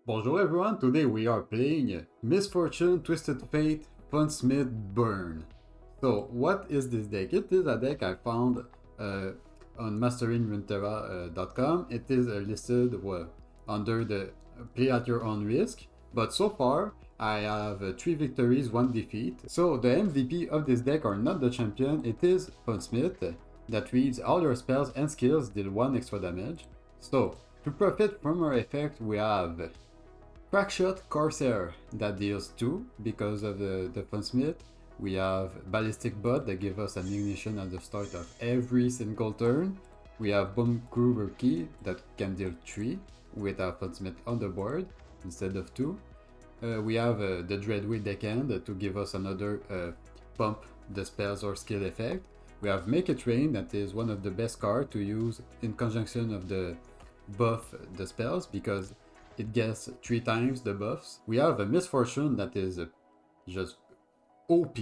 Bonjour everyone, today we are playing Misfortune, Twisted Fate, Funsmith, Burn. So what is this deck? It is a deck I found on masteringrunterra.com. It is listed under the play at your own risk, but so far I have 3 victories, 1 defeat. So the MVP of this deck are not the champion, it is Funsmith that reads all your spells and skills deal 1 extra damage. So to profit from our effect we have Crackshot Corsair that deals 2 because of the Funsmith. We have Ballistic Bot that gives us an ignition at the start of every single turn. We have Bomb Groover Key that can deal 3 with our Funsmith on the board instead of 2. We have the Dreadway Deckhand to give us another pump the spells or skill effect. We have Make It Rain that is one of the best cards to use in conjunction of the buff the spells because it gets 3 times the buffs. We have a Misfortune that is just OP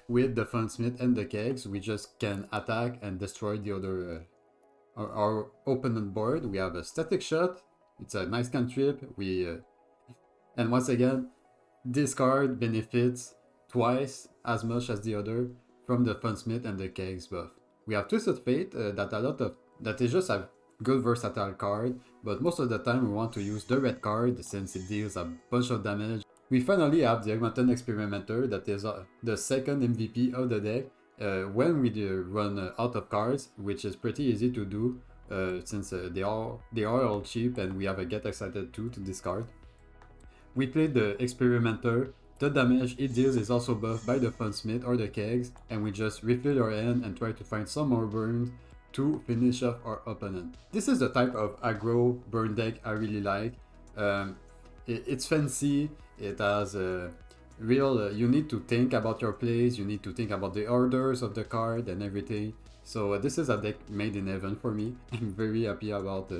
with the Funsmith and the kegs. We just can attack and destroy the other our opponent board. We have a Static Shot. It's a nice cantrip. And once again, this card benefits twice as much as the other from the Funsmith and the kegs buff. We have Twisted Fate that is just a good versatile card, but most of the time we want to use the red card since it deals a bunch of damage. We finally have the Augmented Experimenter that is the second MVP of the deck when we run out of cards, which is pretty easy to do since they are all cheap and we have a Get Excited 2 to discard. We play the Experimenter. The damage it deals is also buffed by the Funsmith or the kegs, and we just refill our hand and try to find some more burns to finish off our opponent. This is the type of aggro burn deck I really like. It's fancy, it has a real, you need to think about your plays, you need to think about the orders of the card and everything. So this is a deck made in heaven for me. I'm very happy about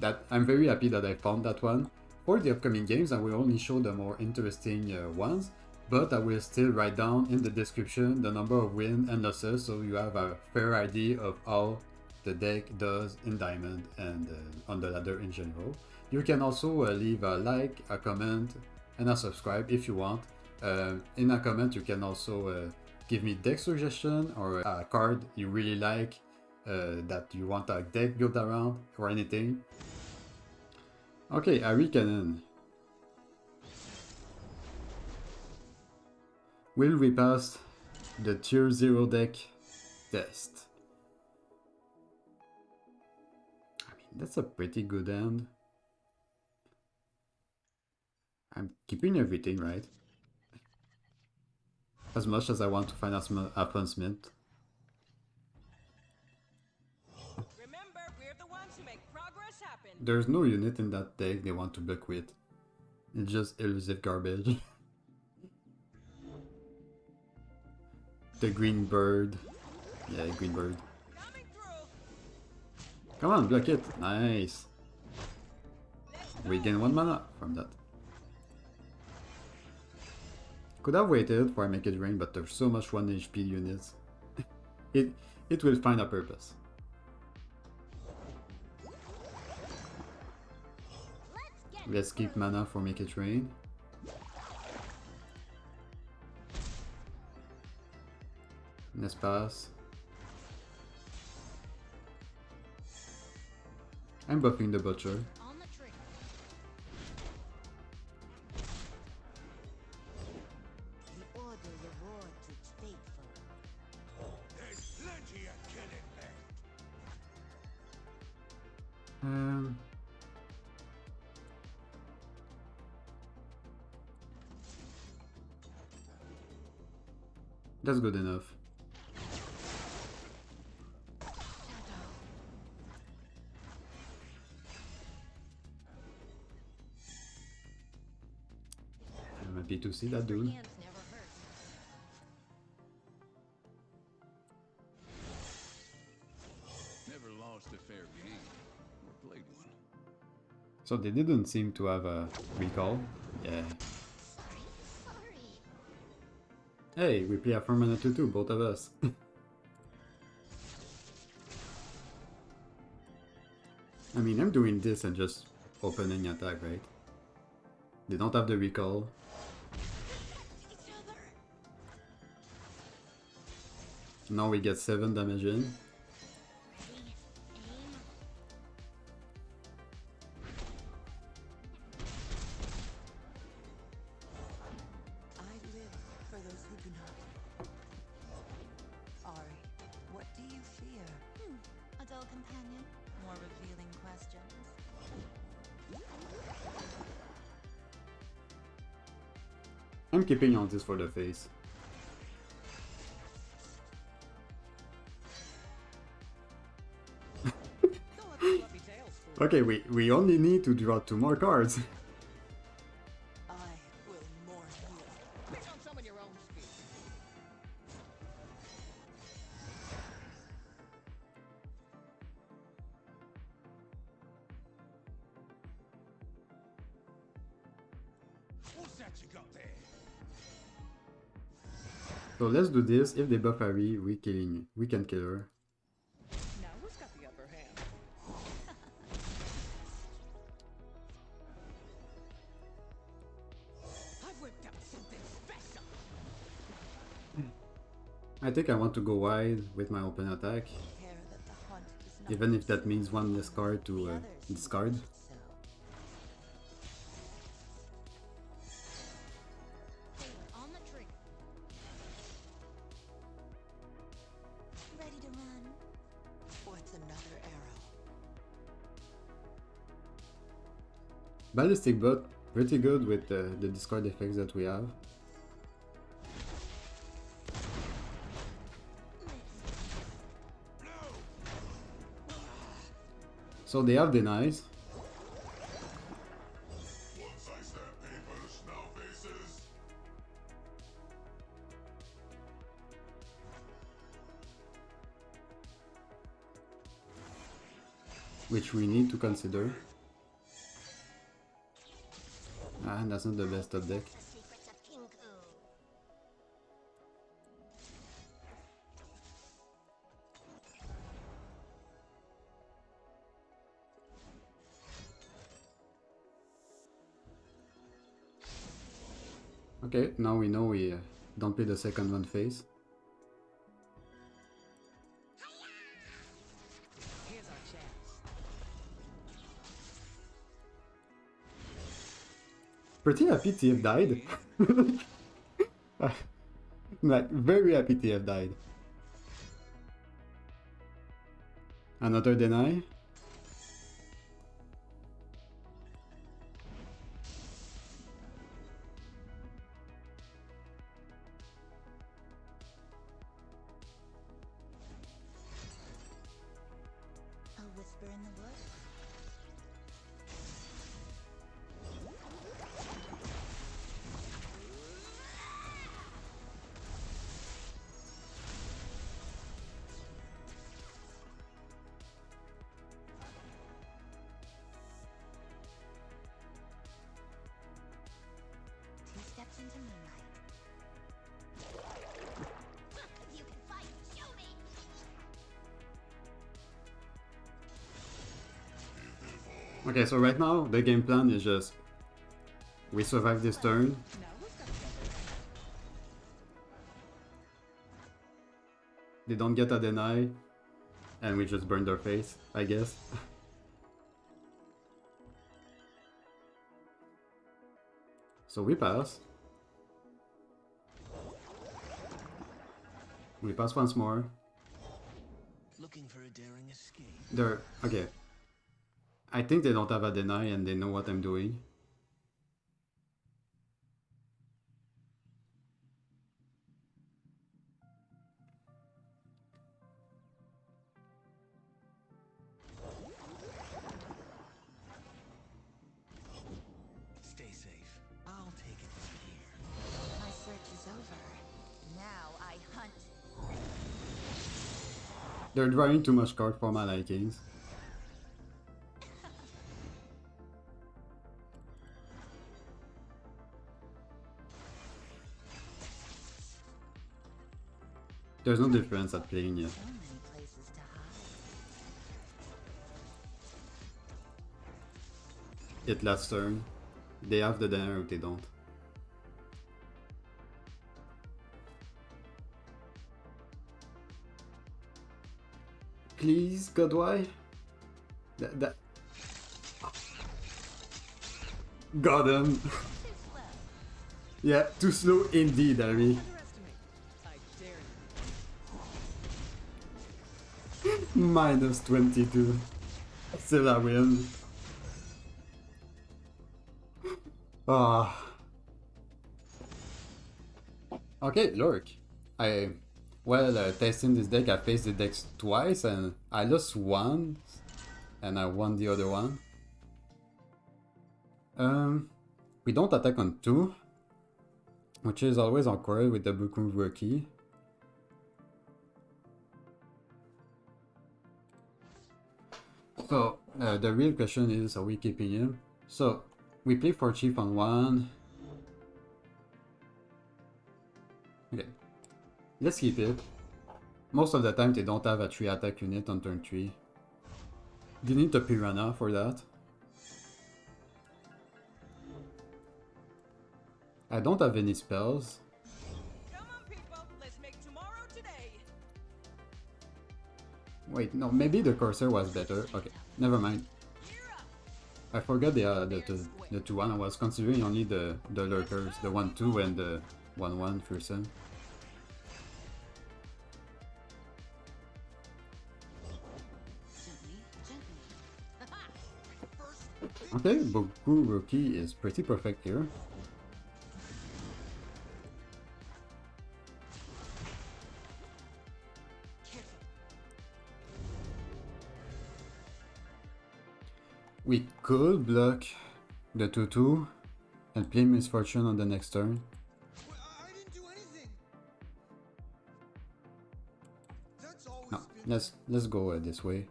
that. I'm very happy that I found that one. For the upcoming games I will only show the more interesting ones, but I will still write down in the description the number of wins and losses so you have a fair idea of how the deck does in Diamond and on the ladder in general. You can also leave a like, a comment, and a subscribe if you want. In a comment you can also give me deck suggestion or a card you really like that you want a deck built around or anything. Okay, Ahri Kennen. Will we pass the tier 0 deck test? I mean, that's a pretty good end. I'm keeping everything, right? As much as I want to find a Funsmith. Remember, we're the ones who make progress happen. There's no unit in that deck they want to buck with. It's just elusive garbage. The green bird. Yeah, green bird. Come on, block it. Nice. We gain 1 mana from that. Could have waited for I Make It Rain, but there's so much 1 HP units. it will find a purpose. Let's keep mana for Make It Rain. Let's pass. I'm buffing the Butcher. That's good enough. I'm happy to see that dude. Never lost a fair game or played one. So they didn't seem to have a recall. Yeah. Hey, we play a 4-mana 2/2, both of us. I mean, I'm doing this and just opening attack, right? They don't have the recall. Now we get 7 damage in. I live for those who do not. Ahri, what do you fear? A dull companion? More revealing questions. I'm keeping on this for the face. Don't let the fluffy tails fool. Okay, we only need to draw 2 more cards. I will mourn you. Pick on some of your own speed. What's that you got there? So let's do this. If they buff Ahri, we can kill her. Now who's got the upper hand? I've whipped up something special. I think I want to go wide with my open attack, Care that the hunt is not even if that means 1 less card to others discard. so. On the trigger. Ready to run? What's another arrow? Ballistic Butt, pretty good with the discard effects that we have. So they have denies. Once I stab papers, now faces. Which we need to consider. Ah, that's not the best top deck. The secrets of Kinku. Okay, now we know we don't play the second one face. Here's our chance. Pretty happy TF died. Like, very happy TF died. Another deny. A whisper in the woods. Two steps into moonlight. You can fight, show me! Okay, so right now the game plan is just we survive this turn. Now who's got the upper hand? They don't get a deny, and we just burn their face, I guess. So we pass. We pass once more. Looking for a daring escape. They're okay. I think they don't have a deny and they know what I'm doing. Stay safe. I'll take it from here. My search is over. Now I hunt. They're drawing too much card for my likings. There's no difference at playing yet. So many places to hide. It last turn. They have the dinner, they don't. Please, Godwhy? That... Got him! Yeah, too slow indeed, Ahri. Underestimate. I dare you. Minus 22. Still a win. Ah. Okay, Lurk. While testing this deck, I faced the deck twice and I lost one and I won the other one. We don't attack on 2, which is always awkward with the Buku rookie. So, the real question is, are we keeping him? So, we play for Chief on 1. Okay, let's keep it. Most of the time they don't have a 3 attack unit on turn 3. They need a Piranha for that. I don't have any spells. Come on, people. Let's make tomorrow today. Wait, no, maybe the Corsair was better. Okay, never mind. I forgot the 2-1. I was considering only the Lurkers, the 1-2 and the 1-1 Fearsome. Okay, Buku rookie is pretty perfect here. We could block the 2-2 and play Misfortune on the next turn. I didn't do anything. That's always No, been let's go this way.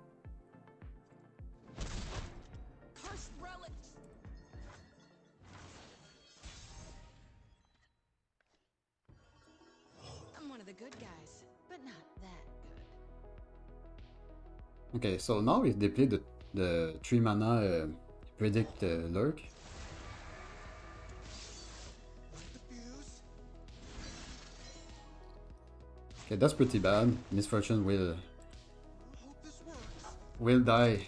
Cursed relics. I'm one of the good guys, but not that good. Okay, so now if they play the 3 mana predict Lurk. diffuse. Okay, that's pretty bad. Misfortune Hope this works. will die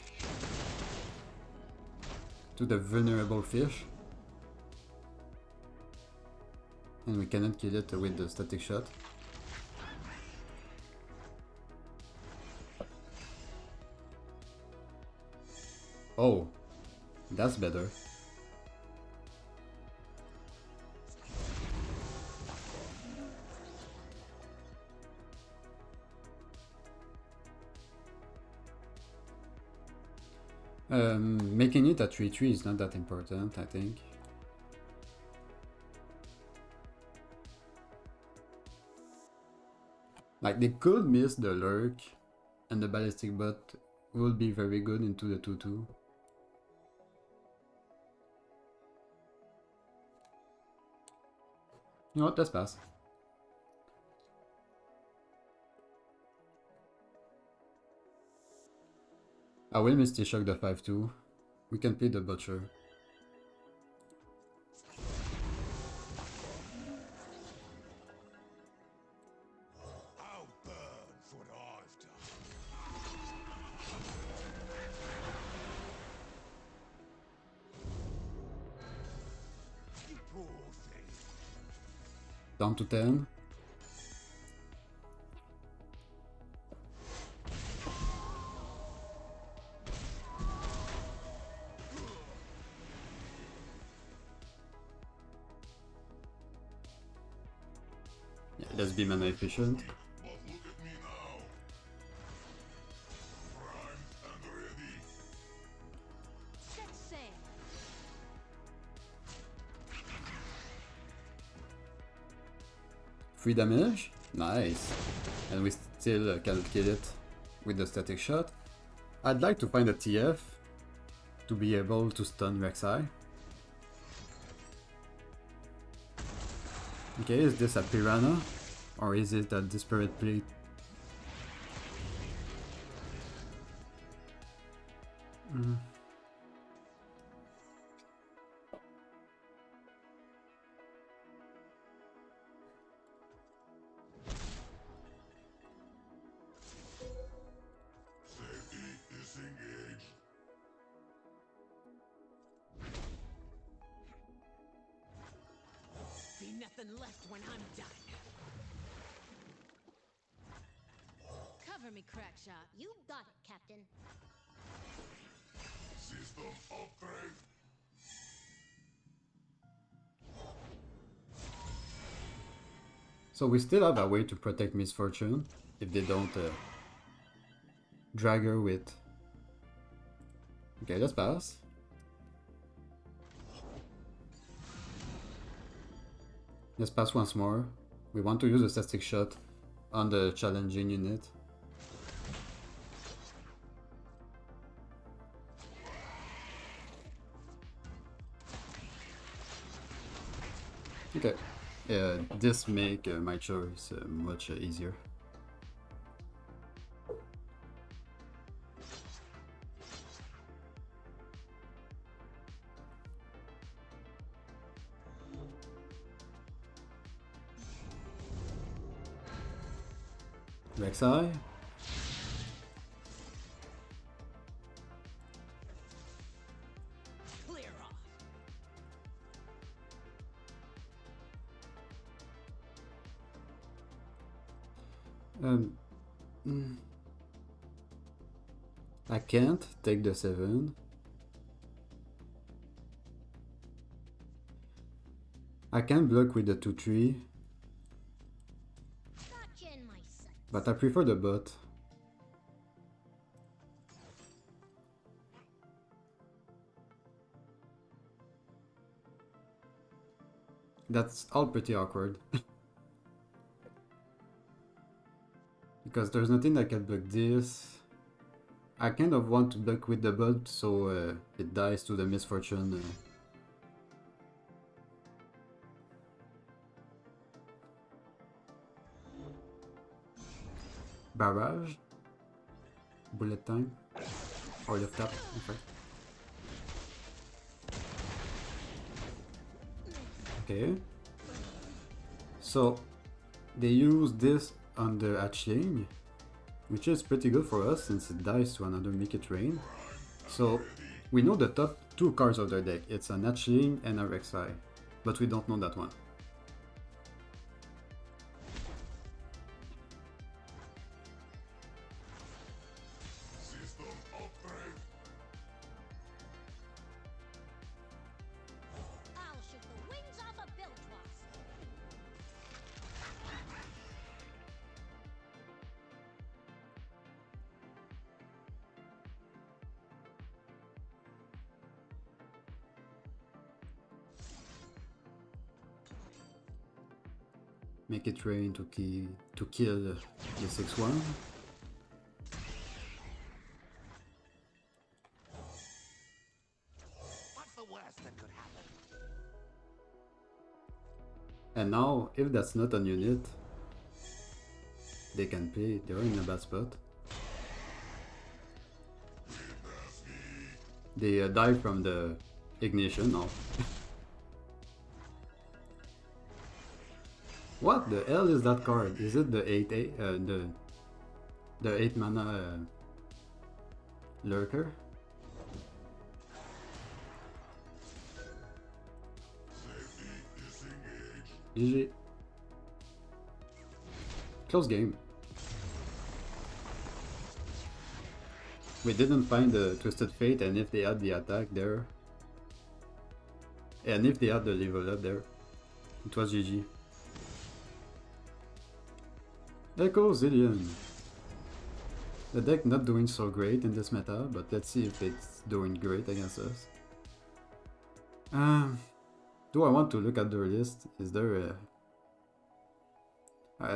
to the vulnerable fish. And we cannot kill it with the static shot. Oh, that's better. Making it a 3-3 is not that important, I think. Like, they could miss the Lurk, and the Ballistic Bot will be very good into the 2-2. You know what, let's pass. I will Misty Shock the 5-2. We can play the Butcher. I'll burn for what I've done. You poor thing. Down to 10. Yeah, let's be mana efficient. But look at me now. Primed and ready. Set sail. 3 damage. Nice. And we still can kill it with the static shot. I'd like to find a TF to be able to stun Rek'Sai. Okay, is this a Piranha? Or is it a Disparate Plate? nothing left when I'm done. Cover me, crack shot. You got it, Captain. System upgrade. So we still have a way to protect Miss Fortune if they don't drag her with. Okay, let's pass. Let's pass once more. We want to use a static shot on the challenging unit. Okay, this make my choice much easier. Rek'Sai. Clear off. I can't take the 7. I can block with the 2-3, Gotcha in my sight. but I prefer the bot. That's all pretty awkward. Because there's nothing that can block this. I kind of want to block with the bot so it dies to the misfortune. Barrage. Bullet time. Or lift up, in fact. Okay. So they use this on the hatchling, which is pretty good for us since it dies to another Make It Rain. So we know the top 2 cards of their deck. It's an hatchling and a Rek'Sai, but we don't know that one. System upgrade. I'll shoot the wings off a bilge wasp. Make It Rain to kill the 6-1. What's the worst that could happen? And now, if that's not an unit, they can play. They're in a bad spot. They die from the ignition now. What the hell is that card? Is it the 8 the 8 mana lurker? GG. Close game. We didn't find the Twisted Fate, and if they had the attack there, and if they had the level up there, it was GG. Ekko Zilean. The deck not doing so great in this meta, but let's see if it's doing great against us. Do I want to look at their list? Is there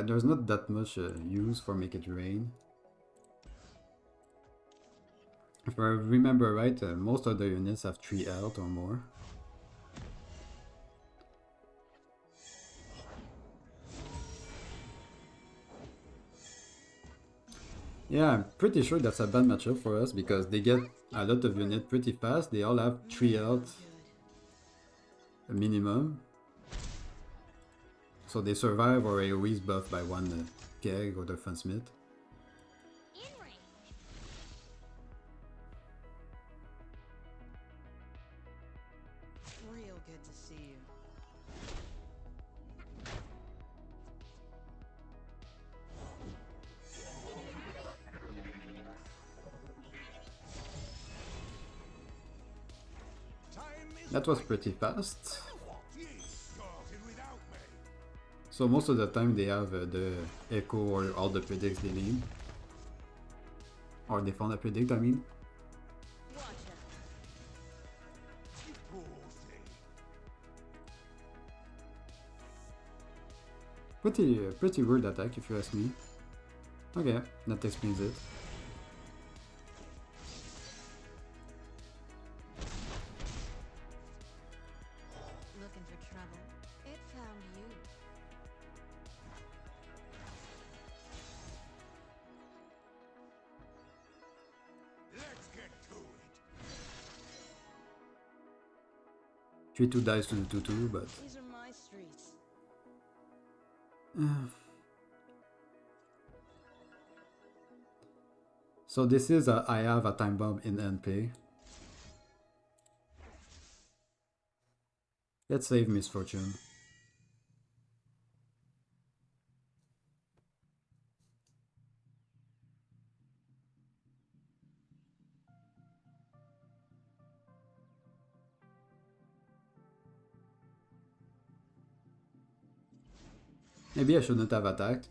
there's not that much use for Make It Rain. If I remember right, most of the units have 3 health or more. Yeah, I'm pretty sure that's a bad matchup for us because they get a lot of units pretty fast. They all have 3 health minimum. So they survive or AoE is buffed by 1 keg or the funsmith. In range. Real good to see you. That was pretty fast. Ye started without me. So most of the time they have the echo or all the predicts they need. Or they found a predict, I mean. Watch out. You poor thing. Pretty weird attack if you ask me. Okay, that explains it. Looking for trouble? It found you. Let's get to it. 3-2 dies to the 2-2, but These are my streets. so this is I have a time bomb in NP. Let's save Misfortune. Maybe I shouldn't have attacked.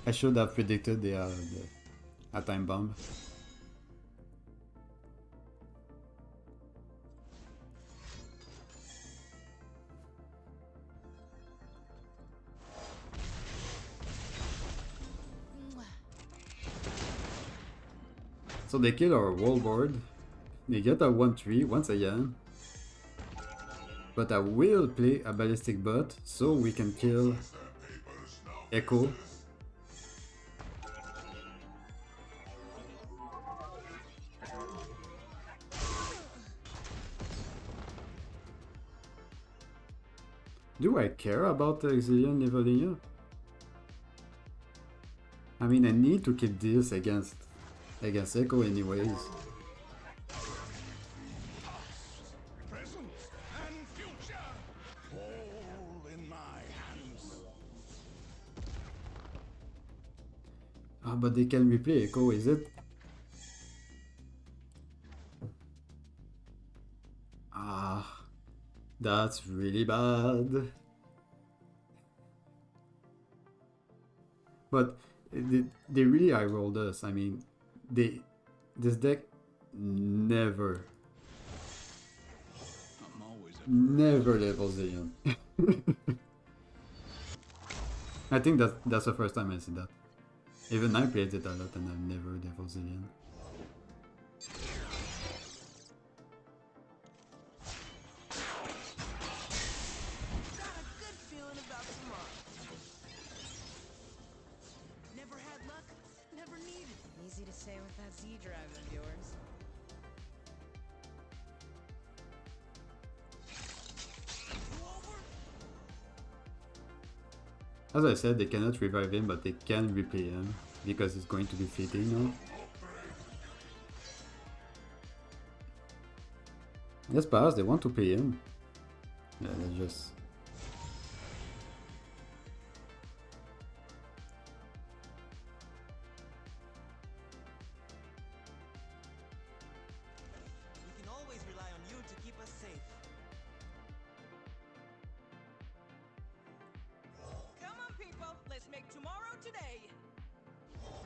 I should have predicted a time bomb. So they kill our wall board. They get a 1-3 once again. But I will play a ballistic bot so we can kill Ekko. Do I care about the Zilean leveling up? I mean, I need to keep this against Ekko anyways. Present and future. All in my hands. Ah, but they can replay Ekko, is it? Ah, that's really bad. But they really high rolled us. I mean, this deck never I'm always up. never levels Zilean. I think that's the first time I see that. Even I played it a lot and I've never leveled Zilean. Got a good feeling about tomorrow. Never had luck, never needed it. Easy to say with that Z drive of yours. As I said, they cannot revive him, but they can replay him because it's going to be fitting now. Yes, perhaps they want to play him. Yeah, let's just. We can always rely on you to keep us safe. Come on, people. Let's make tomorrow today.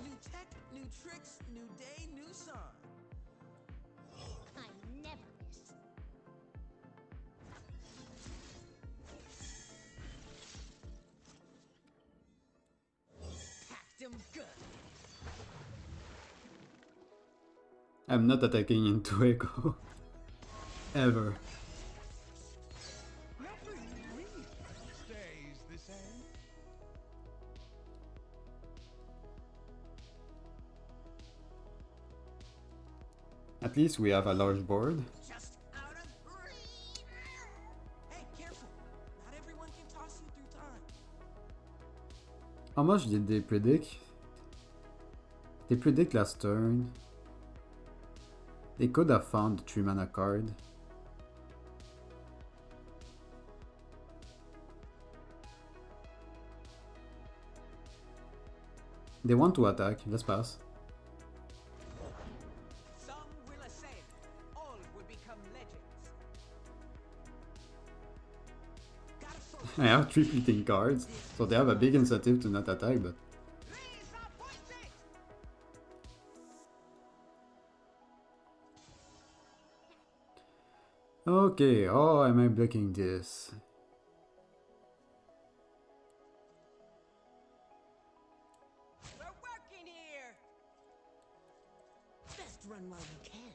New tech, new tricks, new day, new song. I never miss. Packed 'em good. I'm not attacking into Ekko. Ever. Nothing really stays the same. At least we have a large board. Just out of reach. Hey, careful. Not everyone can toss you through time. How much did they predict? They predict last turn. They could have found the 3-mana card. They want to attack. Let's pass. Some will ascend. All will become legends. I have 3 fleeting cards, so they have a big incentive to not attack, but... Okay, how am I blocking this? We're working here. Best run while you can.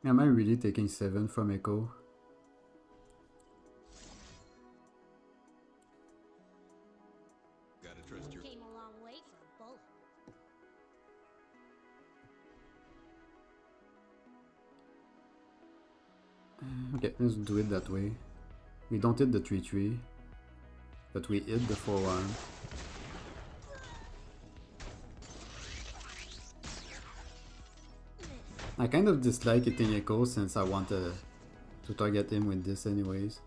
Am I really taking 7 from Ekko? Gotta trust your. Came a long way for a bullet. Okay, let's do it that way. We don't hit the 3-3, but we hit the 4-1. I kind of dislike hitting Ekko since I want to target him with this anyways.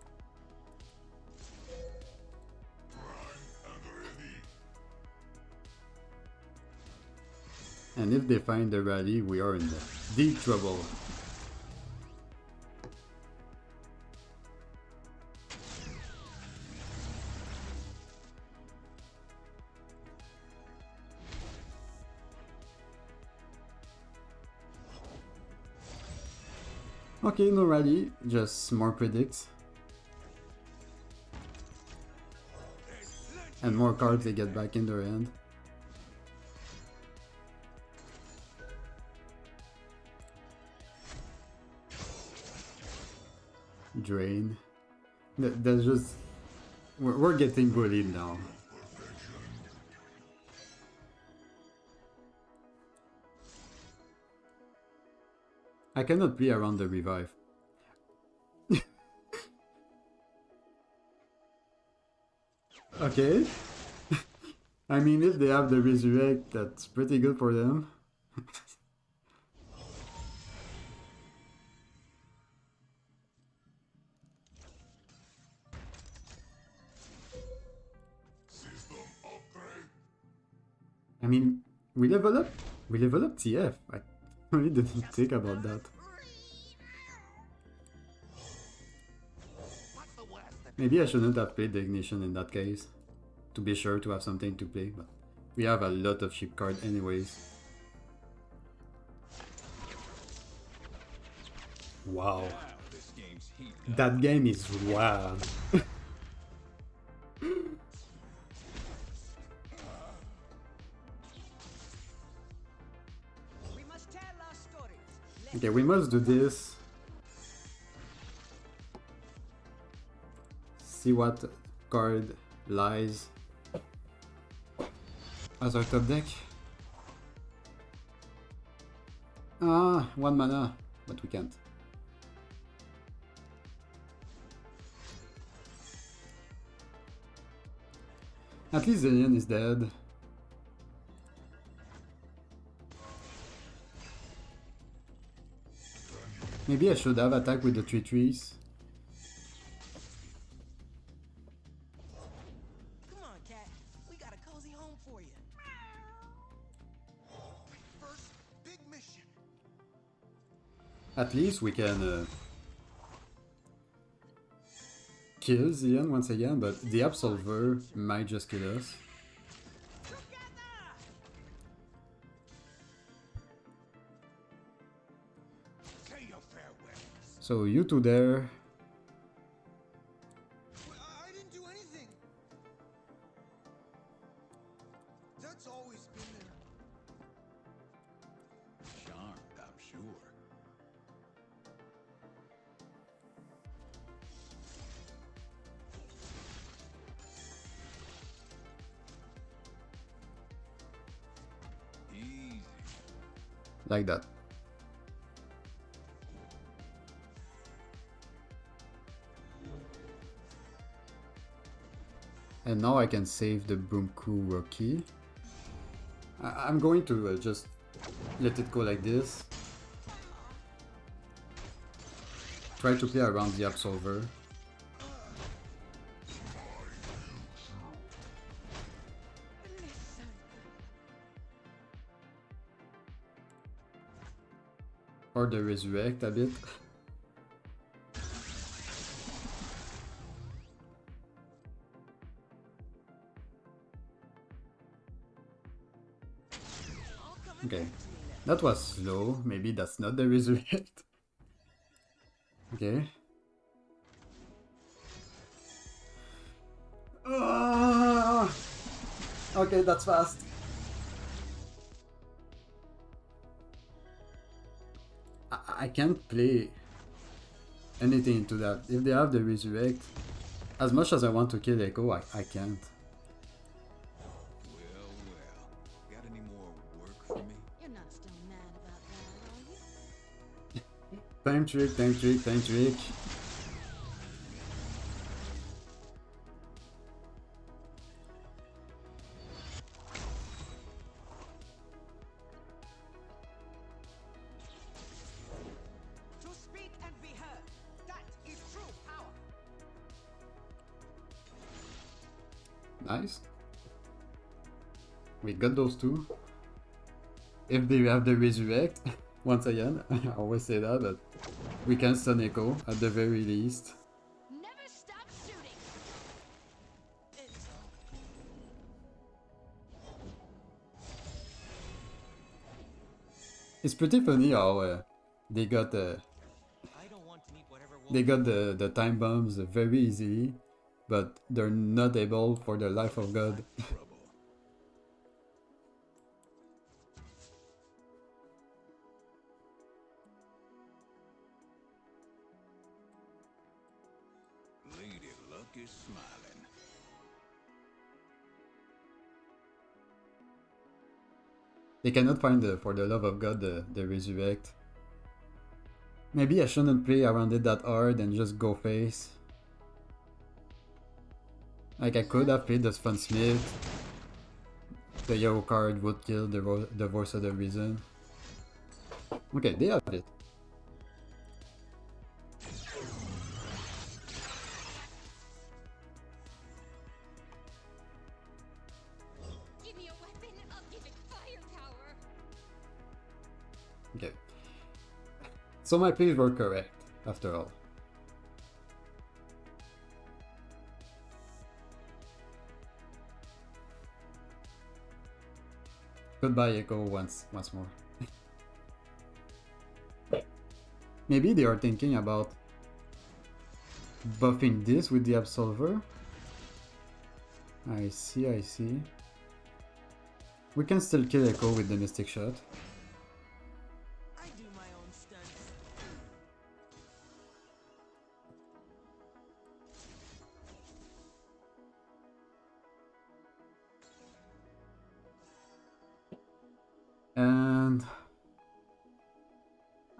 And if they find the rally, we are in deep trouble. Okay, no rally, just more predicts. And more cards they get back in their hand. Drain. That's just... We're getting bullied now. I cannot play around the revive. Okay. I mean, if they have the resurrect, that's pretty good for them. I mean, we level up TF. I really didn't think about that. Maybe I shouldn't have played the ignition in that case, to be sure to have something to play, but we have a lot of cheap cards anyways. Wow. This game's heating up. That game is wild. We must tell our stories. Okay, we must do this. See what card lies as our top deck. Ah, 1 mana, but we can't. At least Zilean is dead. Maybe I should have attacked with the 3-3s. Come on, cat. We got a cozy home for you. First big mission. At least we can kill Zilean once again, but the Absolver might just kill us. Say your farewells. So you two there. I didn't do anything. That's always been there. Charmed, I'm sure. Easy. Like that. And now I can save the Braum Rookie. I'm going to just let it go like this. Try to play around the Absolver. Or the Resurrect a bit. Okay, that was slow. Maybe that's not the resurrect. Okay. Okay, that's fast. I can't play anything into that. If they have the resurrect, as much as I want to kill Ekko, I can't. Well, well. Got any more work for me? You're not still mad about that, are you? Time trick, time trick, time trick. To speak and be heard. That is true power. Nice. We got those two. If they have the resurrect, once again, I always say that, but we can stun Ekko at the very least. Never stop shooting. It's pretty funny how they got I don't want to meet whatever they got the time bombs very easily, but they're not able for the life of God. Trouble. Lady Luck is smiling. They cannot find for the love of God the resurrect. Maybe I shouldn't play around it that hard and just go face. Like I could have played the funsmith. The yellow card would kill the voice of the reason. Okay, they have it. Give me a weapon, I'll give it firepower. Okay. So my plays were correct, after all. Goodbye Ekko once more. Maybe they are thinking about buffing this with the Absolver. I see, I see. We can still kill Ekko with the Mystic Shot. I do my own stunts. And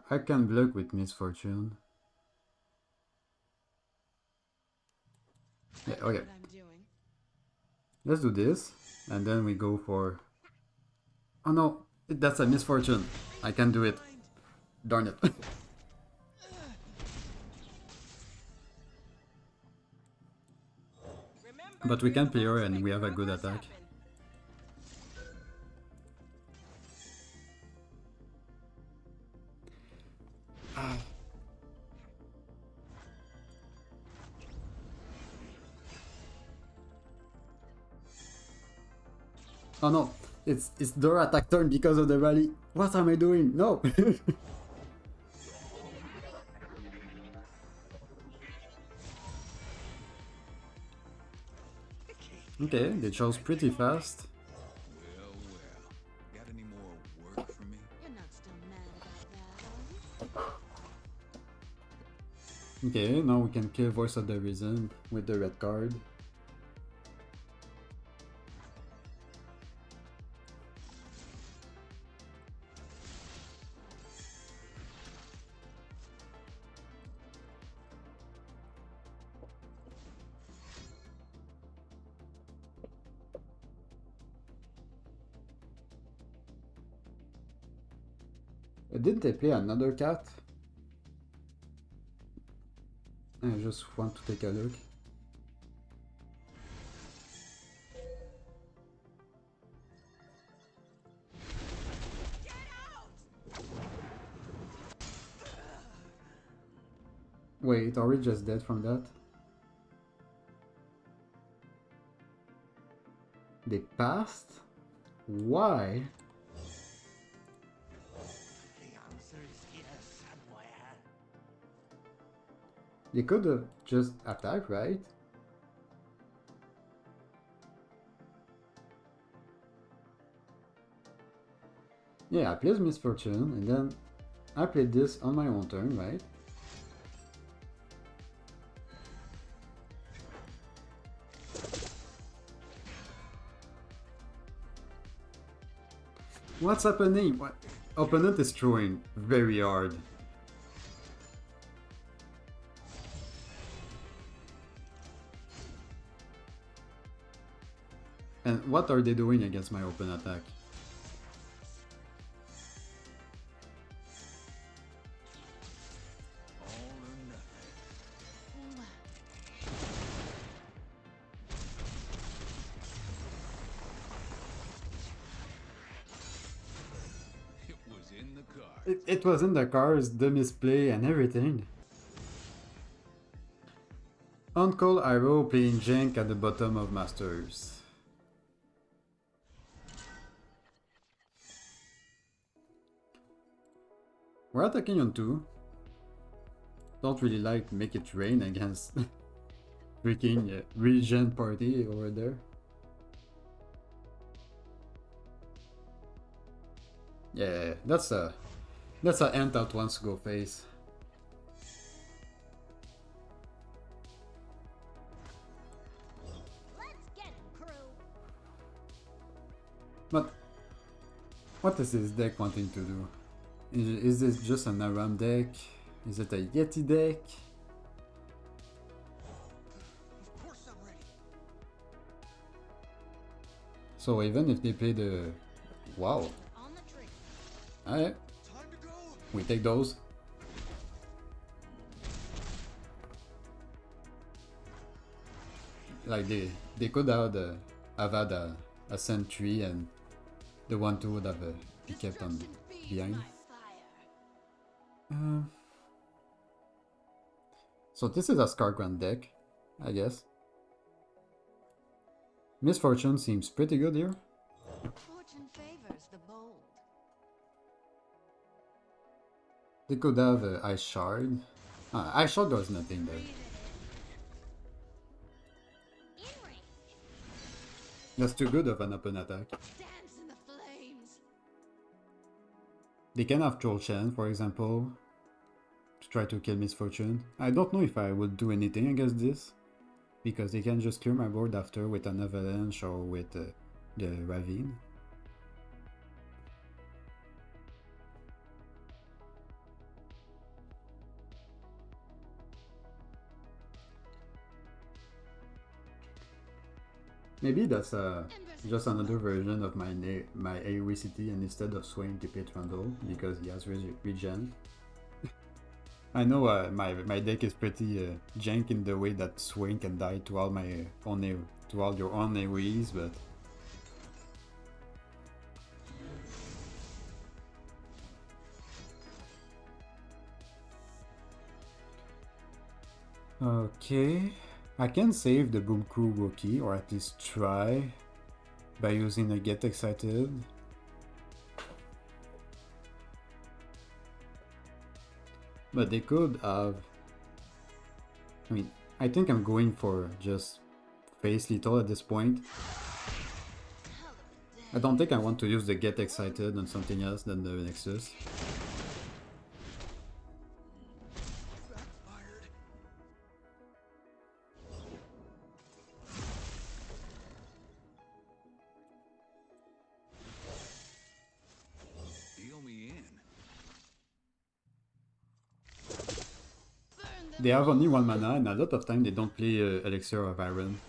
I can block with Misfortune. Yeah, okay. What I'm doing. Let's do this. And then we go for... Oh no, that's a Misfortune. I can do it. Darn it. But we can play her and we have a good attack. Oh no, it's their attack turn because of the rally. What am I doing? No! Okay, they chose pretty fast. Well, well. Got any more work for me? You're not still mad about that, are you? Okay, now we can kill Voice of the Reason with the red card. Did they play another cat? I just want to take a look. Wait, are we just dead from that? They passed? Why? They could have just attacked, right? Yeah, I played Misfortune, and then I played this on my own turn, right? What's happening? What? Opponent is throwing very hard. And what are they doing against my open attack? All or nothing. It was in the car. It was in the cars, the misplay, and everything. Uncle Arrow playing Jank at the bottom of Masters. We're attacking on 2. Don't really like make it rain against freaking regen party over there. Yeah, that's a ant out wants to go face. Let's get him, crew. But what is this deck wanting to do? Is this just an Aram deck? Is it a Yeti deck? Of course I'm ready. So even if they play the... Wow. On the tree. Alright, Time to go. we take those. Like they could have had a sentry and the 1-2 would have be kept on behind. So this is a Skargrand deck, I guess. Misfortune seems pretty good here. Fortune favors the bold. They could have Ice Shard. Ice Shard does nothing there. In range. That's too good of an open attack. Dance in the flames. They can have Troll Chen, for example, to try to kill Misfortune. I don't know if I would do anything against this, because they can just clear my board after with an Avalanche or with the Ravine. Maybe that's just another version of my AoE city, and instead of Swain, they play Trundle because he has regen. I know my deck is pretty jank in the way that Swain can die to all my to all your own AoEs, but okay. I can save the Boom Crew rookie, or at least try, by using a Get Excited. But they could have... I mean, I think I'm going for just face lethal at this point. I don't think I want to use the Get Excited on something else than the Nexus. They have only 1 mana, and a lot of time they don't play Elixir of Iron.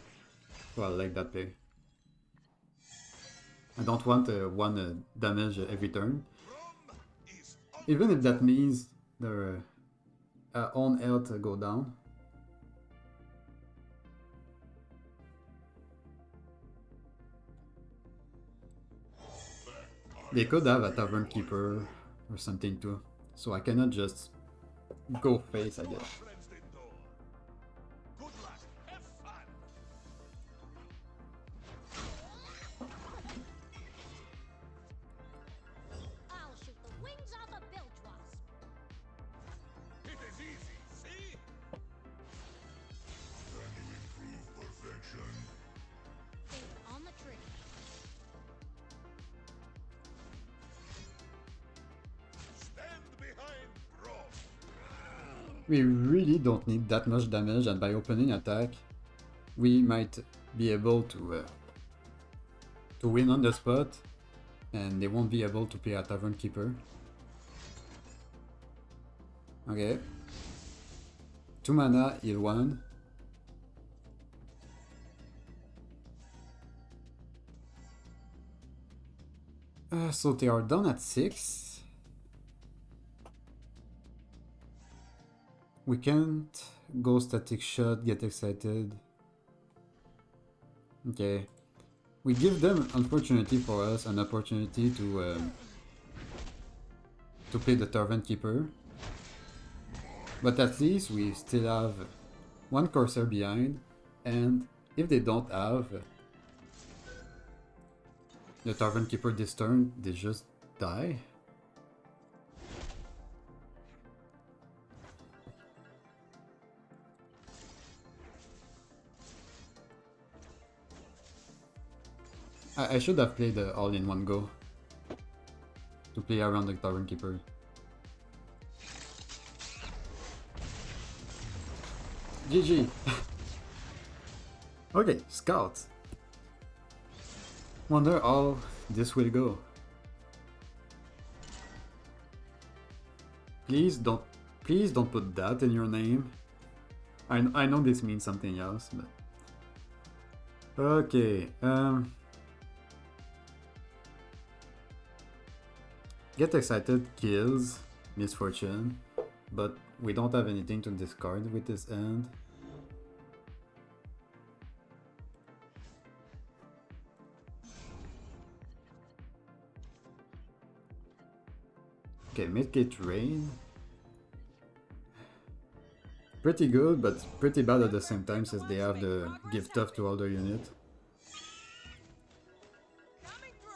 So I like that play. I don't want 1 damage every turn. Even if that means their own health go down. They could have a Tavern Keeper or something too. So I cannot just go face, I guess. I'll shoot the wings off a bilge wasp. It is easy, see? We really don't need that much damage, and by opening attack, we might be able to win on the spot, and they won't be able to play a Tavern Keeper. Okay. 2 mana, heal 1. So they are down at 6. We can't go static shot, get excited. Okay. We give them, unfortunately for us, an opportunity to play the Tavern Keeper. But at least we still have 1 Corsair behind, and if they don't have the Tavern Keeper this turn, they just die. I should have played all in one go to play around the Tavern Keeper. GG! Okay, scouts. Wonder how this will go. Please don't put that in your name. I know this means something else, but okay. Get excited kills Misfortune, but we don't have anything to discard with this end. Okay, Midgate Rain. Pretty good, but pretty bad at the same time since they have the give tough to all their unit.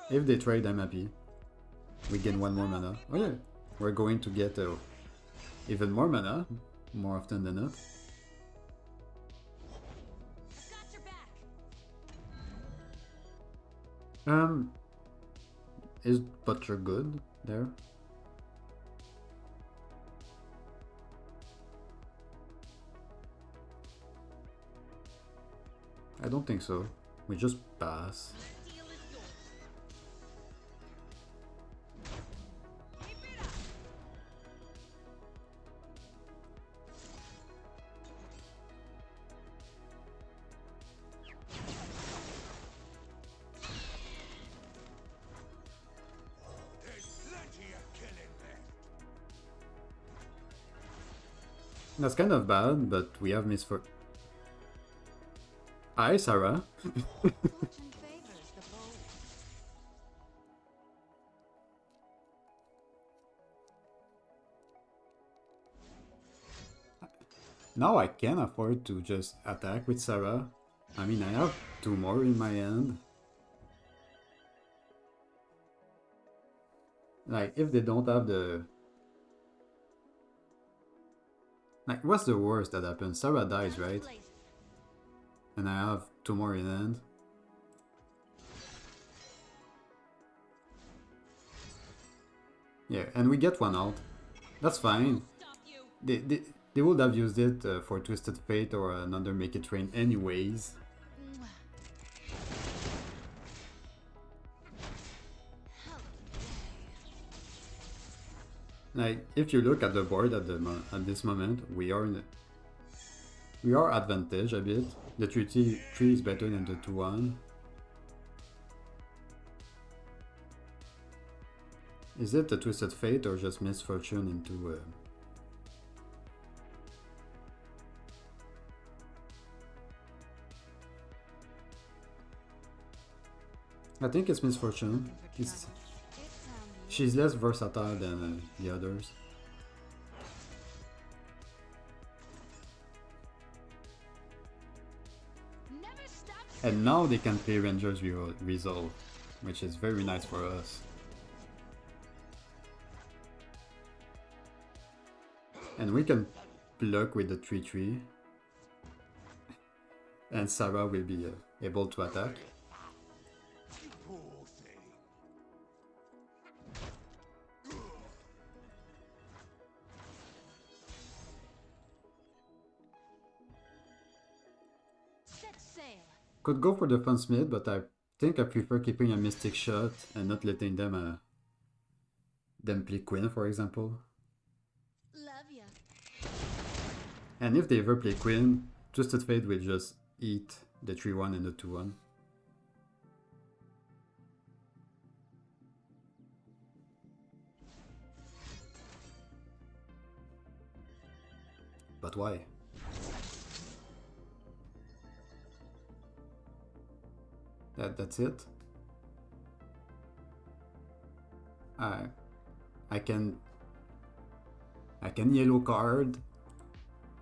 If they trade, I'm happy. We gain 1 more mana. Oh yeah, we're going to get even more mana, more often than not. Is Butcher good there? I don't think so. We just pass. That's kind of bad, but we have Misfortune. Hi, Sarah. Now I can afford to just attack with Sarah. I mean, I have 2 more in my hand. Like, if they don't have the... Like, what's the worst that happens? Sarah dies, right? And I have 2 more in hand. Yeah, and we get 1 out. That's fine. They would have used it for Twisted Fate or another Make It Rain anyways. Like, if you look at the board at this moment, we are advantage a bit. The 3 is better than the 2-1. Is it a Twisted Fate or just Misfortune into... I think it's Misfortune. She's less versatile than the others. And now they can play Ranger's Resolve, which is very nice for us. And we can block with the 3-3. And Sarah will be able to attack. Set sail. Could go for the funsmith, but I think I prefer keeping a mystic shot and not letting them play Quinn, for example. Love ya. And if they ever play Quinn, Twisted Fate will just eat the 3-1 and the 2-1. But why? That's it? I can yellow card.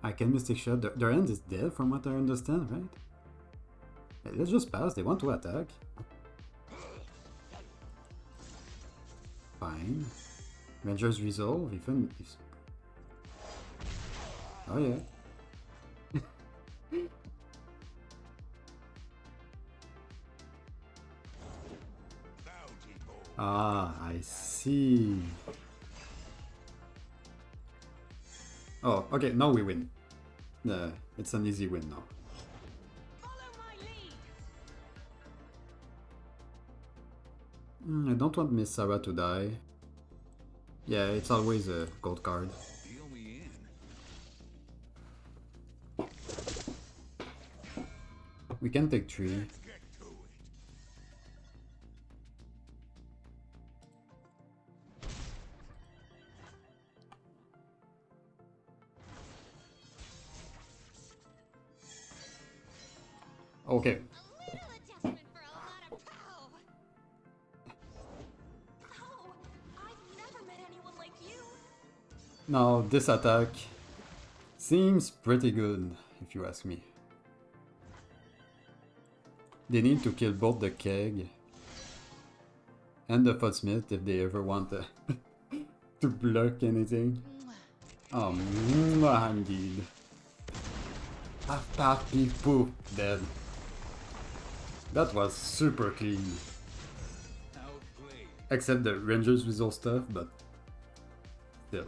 I can Mystic Shot. Their end is dead from what I understand, right? Let's just pass. They want to attack. Fine. Ranger's Resolve, even if... Oh yeah. Ah, I see. Oh, okay, now we win. It's an easy win now. Follow my lead. I don't want Miss Sarah to die. Yeah, it's always a gold card. Deal me in. We can take 3. Let's get to it. Okay. A little adjustment for a lot of pow. Oh, I've never met anyone like you. Now, this attack seems pretty good, if you ask me. They need to kill both the keg and the funsmith if they ever want to block anything. Oh, indeed. Half paf beef poof, dead. That was super clean. Outplayed. Except the Ranger's Resolve stuff, but still.